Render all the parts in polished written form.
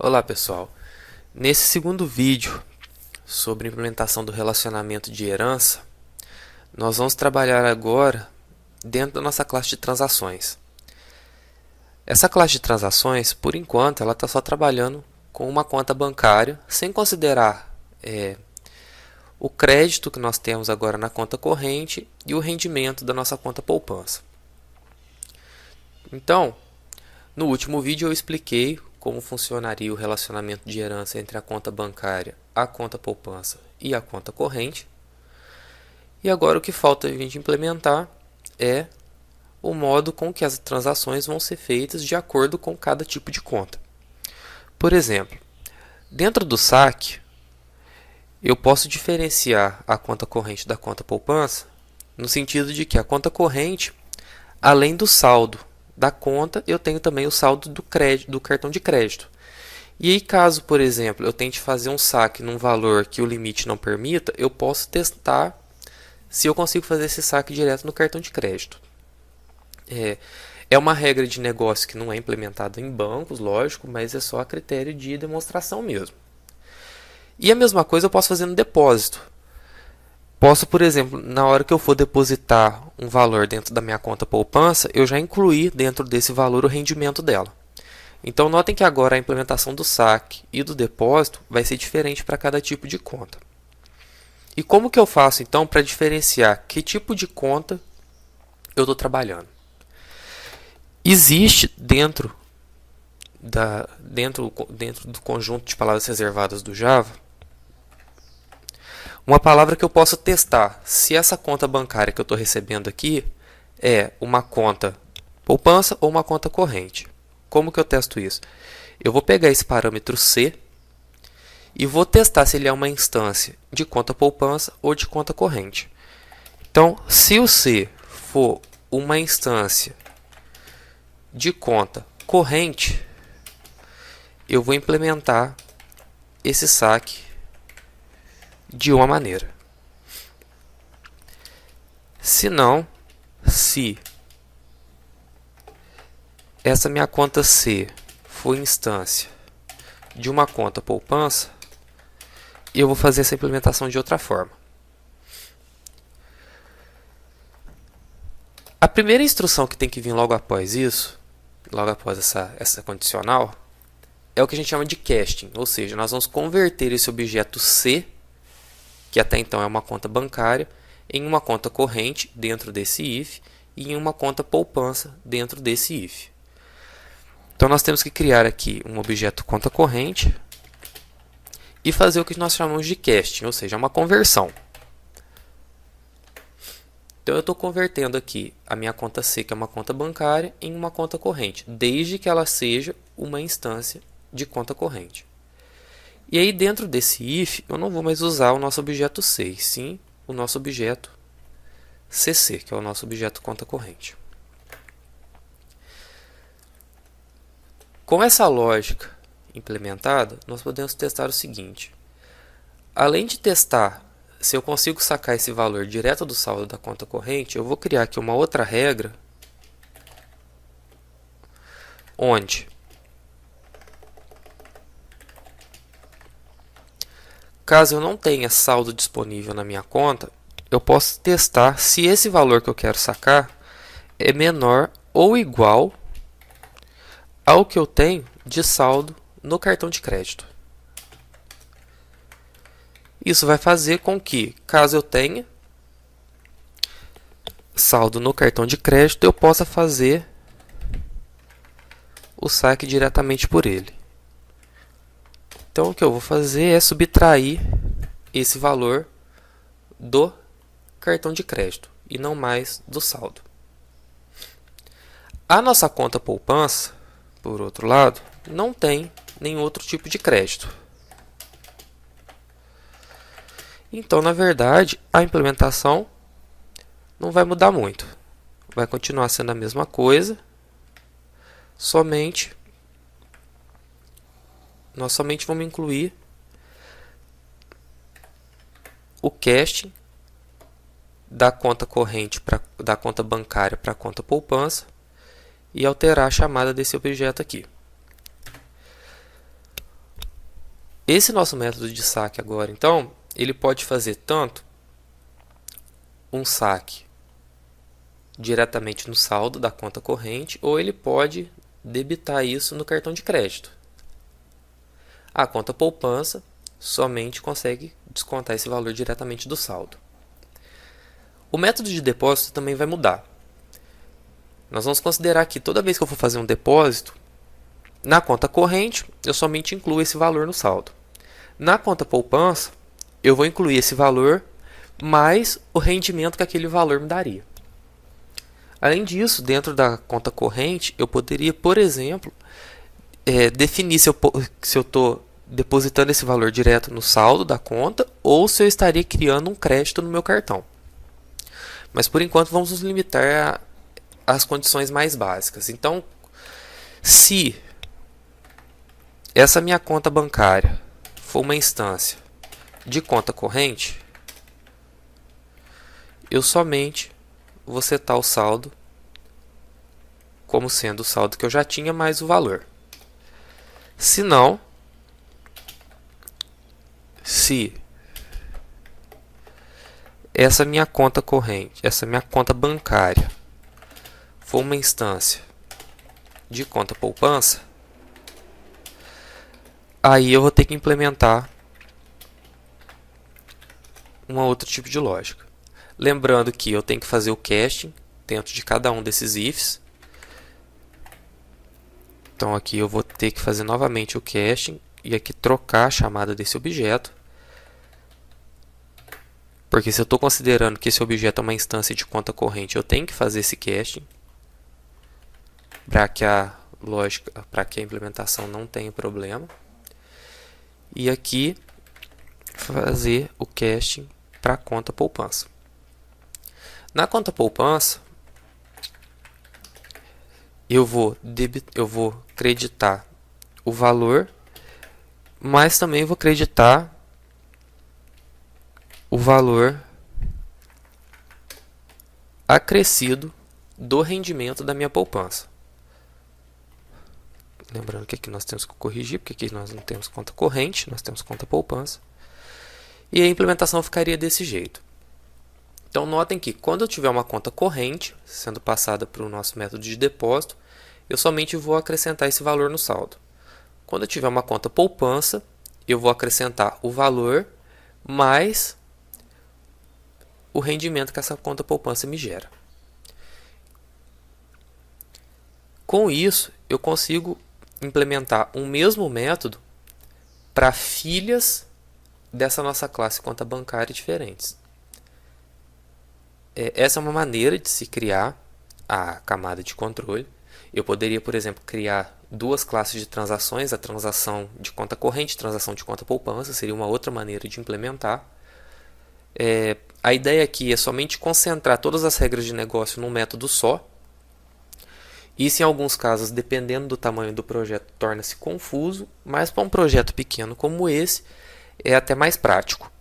Olá pessoal, nesse segundo vídeo sobre implementação do relacionamento de herança, nós vamos trabalhar agora dentro da nossa classe de transações. Essa classe de transações, por enquanto, ela está só trabalhando com uma conta bancária, sem considerar o crédito que nós temos agora na conta corrente e o rendimento da nossa conta poupança. Então, no último vídeo eu expliquei como funcionaria o relacionamento de herança entre a conta bancária, a conta poupança e a conta corrente. E agora o que falta a gente implementar é o modo com que as transações vão ser feitas de acordo com cada tipo de conta. Por exemplo, dentro do saque, eu posso diferenciar a conta corrente da conta poupança no sentido de que a conta corrente, além do saldo da conta, eu tenho também o saldo do crédito, do cartão de crédito. E aí, caso, por exemplo, eu tente fazer um saque num valor que o limite não permita, eu posso testar se eu consigo fazer esse saque direto no cartão de crédito. É uma regra de negócio que não é implementada em bancos, lógico, mas é só a critério de demonstração mesmo. E a mesma coisa eu posso fazer no depósito. Posso, por exemplo, na hora que eu for depositar um valor dentro da minha conta poupança, eu já incluir dentro desse valor o rendimento dela. Então, notem que agora a implementação do saque e do depósito vai ser diferente para cada tipo de conta. E como que eu faço, então, para diferenciar que tipo de conta eu estou trabalhando? Existe dentro do conjunto de palavras reservadas do Java uma palavra que eu posso testar se essa conta bancária que eu estou recebendo aqui é uma conta poupança ou uma conta corrente. Como que eu testo isso? Eu vou pegar esse parâmetro C e vou testar se ele é uma instância de conta poupança ou de conta corrente. Então, se o C for uma instância de conta corrente, eu vou implementar esse saque de uma maneira. Se essa minha conta C for instância de uma conta poupança, eu vou fazer essa implementação de outra forma. A primeira instrução que tem que vir logo após isso, logo após essa condicional, é o que a gente chama de casting, ou seja, nós vamos converter esse objeto C, que até então é uma conta bancária, em uma conta corrente dentro desse if e em uma conta poupança dentro desse if. Então nós temos que criar aqui um objeto conta corrente e fazer o que nós chamamos de casting, ou seja, uma conversão. Então eu estou convertendo aqui a minha conta C, que é uma conta bancária, em uma conta corrente, desde que ela seja uma instância de conta corrente. E aí dentro desse if eu não vou mais usar o nosso objeto C, e sim o nosso objeto CC, que é o nosso objeto conta corrente. Com essa lógica implementada, nós podemos testar o seguinte. Além de testar se eu consigo sacar esse valor direto do saldo da conta corrente, eu vou criar aqui uma outra regra, onde caso eu não tenha saldo disponível na minha conta, eu posso testar se esse valor que eu quero sacar é menor ou igual ao que eu tenho de saldo no cartão de crédito. Isso vai fazer com que, caso eu tenha saldo no cartão de crédito, eu possa fazer o saque diretamente por ele. Então, o que eu vou fazer é subtrair esse valor do cartão de crédito e não mais do saldo. A nossa conta poupança, por outro lado, não tem nenhum outro tipo de crédito. Então, na verdade, a implementação não vai mudar muito. Vai continuar sendo a mesma coisa, nós somente vamos incluir o casting da conta corrente da conta bancária para a conta poupança e alterar a chamada desse objeto aqui. Esse nosso método de saque agora, então, ele pode fazer tanto um saque diretamente no saldo da conta corrente, ou ele pode debitar isso no cartão de crédito. A conta poupança somente consegue descontar esse valor diretamente do saldo. O método de depósito também vai mudar. Nós vamos considerar que toda vez que eu for fazer um depósito, na conta corrente, eu somente incluo esse valor no saldo. Na conta poupança, eu vou incluir esse valor mais o rendimento que aquele valor me daria. Além disso, dentro da conta corrente, eu poderia, por exemplo, definir se eu estou depositando esse valor direto no saldo da conta ou se eu estaria criando um crédito no meu cartão. Mas por enquanto vamos nos limitar às condições mais básicas. Então, se essa minha conta bancária for uma instância de conta corrente, eu somente vou setar o saldo como sendo o saldo que eu já tinha mais o valor. Se não, se essa minha conta corrente, essa minha conta bancária for uma instância de conta poupança, aí eu vou ter que implementar um outro tipo de lógica. Lembrando que eu tenho que fazer o casting dentro de cada um desses ifs. Então aqui eu vou ter que fazer novamente o casting e aqui trocar a chamada desse objeto. Porque se eu estou considerando que esse objeto é uma instância de conta corrente, eu tenho que fazer esse casting para que a lógica, para que a implementação não tenha problema. E aqui fazer o casting para a conta poupança. Na conta poupança, eu vou creditar o valor, mas também vou creditar o valor acrescido do rendimento da minha poupança. Lembrando que aqui nós temos que corrigir, porque aqui nós não temos conta corrente, nós temos conta poupança. E a implementação ficaria desse jeito. Então notem que quando eu tiver uma conta corrente sendo passada para o nosso método de depósito, eu somente vou acrescentar esse valor no saldo. Quando eu tiver uma conta poupança, eu vou acrescentar o valor mais o rendimento que essa conta poupança me gera. Com isso, eu consigo implementar um mesmo método para filhas dessa nossa classe conta bancária diferentes. Essa é uma maneira de se criar a camada de controle. Eu poderia, por exemplo, criar duas classes de transações, a transação de conta corrente e a transação de conta poupança, seria uma outra maneira de implementar. A ideia aqui é somente concentrar todas as regras de negócio num método só. Isso, em alguns casos, dependendo do tamanho do projeto, torna-se confuso, mas para um projeto pequeno como esse, é até mais prático.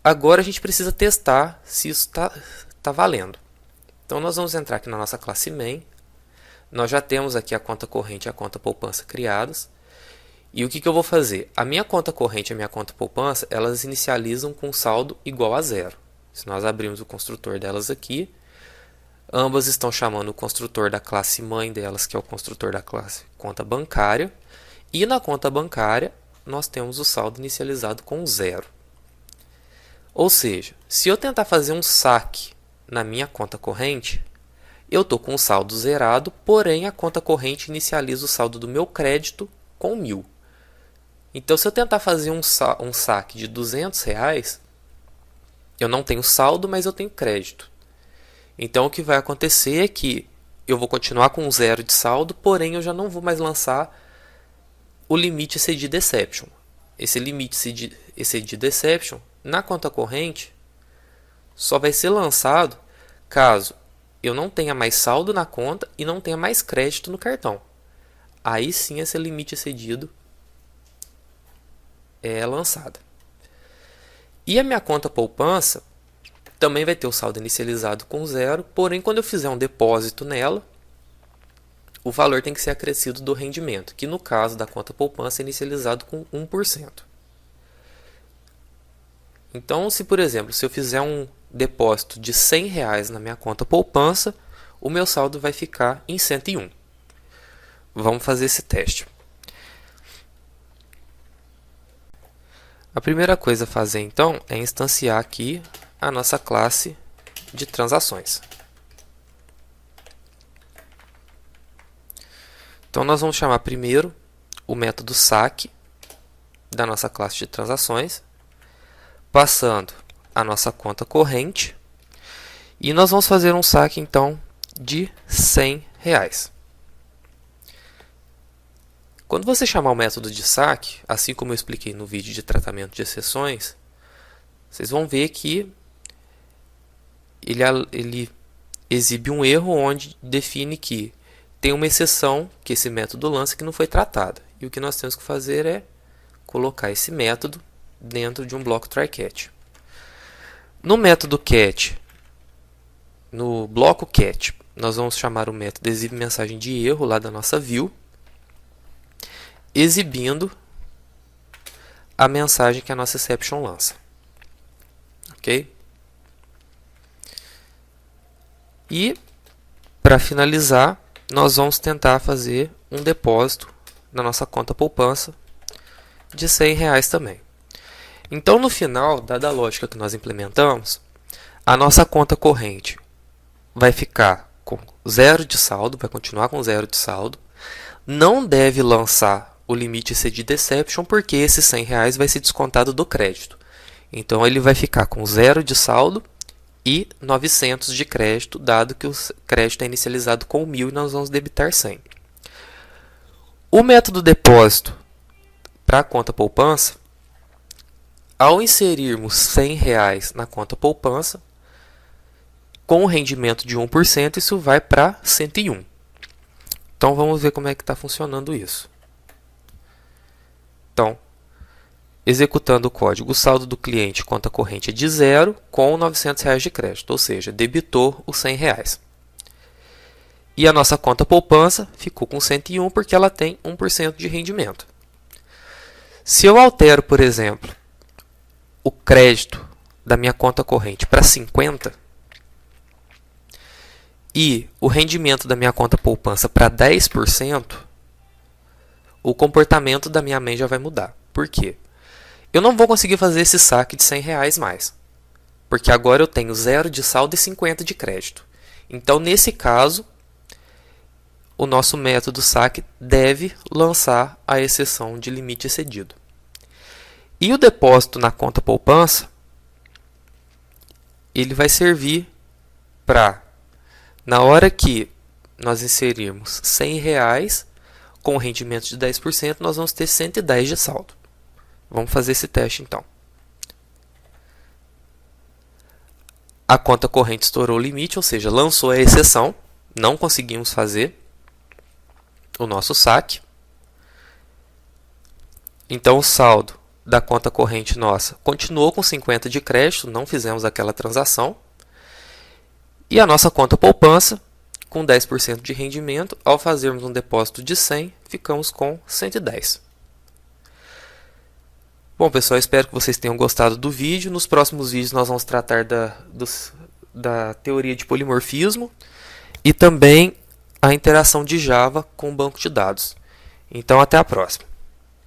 Agora a gente precisa testar se isso está valendo. Então nós vamos entrar aqui na nossa classe main. Nós já temos aqui a conta corrente e a conta poupança criadas. E o que eu vou fazer? A minha conta corrente e a minha conta poupança, elas inicializam com saldo igual a 0. Se nós abrirmos o construtor delas aqui, ambas estão chamando o construtor da classe mãe delas, que é o construtor da classe conta bancária. E na conta bancária, nós temos o saldo inicializado com 0. Ou seja, se eu tentar fazer um saque na minha conta corrente, eu estou com o saldo zerado, porém a conta corrente inicializa o saldo do meu crédito com 1.000. Então, se eu tentar fazer um saque de R$200, eu não tenho saldo, mas eu tenho crédito. Então, o que vai acontecer é que eu vou continuar com 0 de saldo, porém eu já não vou mais lançar o limite excedido exception. Esse limite excedido exception, na conta corrente, só vai ser lançado caso eu não tenha mais saldo na conta e não tenha mais crédito no cartão. Aí sim esse limite excedido é lançado. E a minha conta poupança também vai ter o saldo inicializado com 0, porém quando eu fizer um depósito nela, o valor tem que ser acrescido do rendimento, que no caso da conta poupança é inicializado com 1%. Então, se por exemplo, se eu fizer um depósito de R$100 na minha conta poupança, o meu saldo vai ficar em 101. Vamos fazer esse teste. A primeira coisa a fazer então é instanciar aqui a nossa classe de transações. Então nós vamos chamar primeiro o método saque da nossa classe de transações, passando a nossa conta corrente, e nós vamos fazer um saque então de R$100. Quando você chamar o método de saque, assim como eu expliquei no vídeo de tratamento de exceções, vocês vão ver que ele exibe um erro onde define que tem uma exceção que esse método lança que não foi tratada. E o que nós temos que fazer é colocar esse método dentro de um bloco try-catch. No método catch, no bloco catch, nós vamos chamar o método exibe mensagem de erro lá da nossa view, exibindo a mensagem que a nossa exception lança. Ok? E, para finalizar, nós vamos tentar fazer um depósito na nossa conta poupança de R$100 também. Então, no final, dada a lógica que nós implementamos, a nossa conta corrente vai ficar com 0 de saldo, vai continuar com 0 de saldo, não deve lançar o limite excedido exception, porque esse R$100 vai ser descontado do crédito. Então, ele vai ficar com 0 de saldo e 900 de crédito, dado que o crédito é inicializado com 1.000 e nós vamos debitar 100. O método depósito para a conta poupança, ao inserirmos R$100 na conta poupança, com o rendimento de 1%, isso vai para 101. Então, vamos ver como é que está funcionando isso. Então, executando o código, o saldo do cliente conta corrente é de 0 com R$900 de crédito, ou seja, debitou os R$100. E a nossa conta poupança ficou com 101 porque ela tem 1% de rendimento. Se eu altero, por exemplo, o crédito da minha conta corrente para 50 e o rendimento da minha conta poupança para 10%, o comportamento da minha média vai mudar. Por quê? Eu não vou conseguir fazer esse saque de R$100 mais, porque agora eu tenho 0 de saldo e 50 de crédito. Então, nesse caso, o nosso método saque deve lançar a exceção de limite excedido. E o depósito na conta poupança, ele vai servir para, na hora que nós inserirmos R$100 com rendimento de 10%, nós vamos ter 110 de saldo. Vamos fazer esse teste então. A conta corrente estourou o limite, ou seja, lançou a exceção. Não conseguimos fazer o nosso saque. Então, o saldo da conta corrente nossa continuou com 50 de crédito, não fizemos aquela transação. E a nossa conta poupança, com 10% de rendimento, ao fazermos um depósito de 100, ficamos com 110. Bom, pessoal, espero que vocês tenham gostado do vídeo. Nos próximos vídeos nós vamos tratar da teoria de polimorfismo e também a interação de Java com o banco de dados. Então, até a próxima.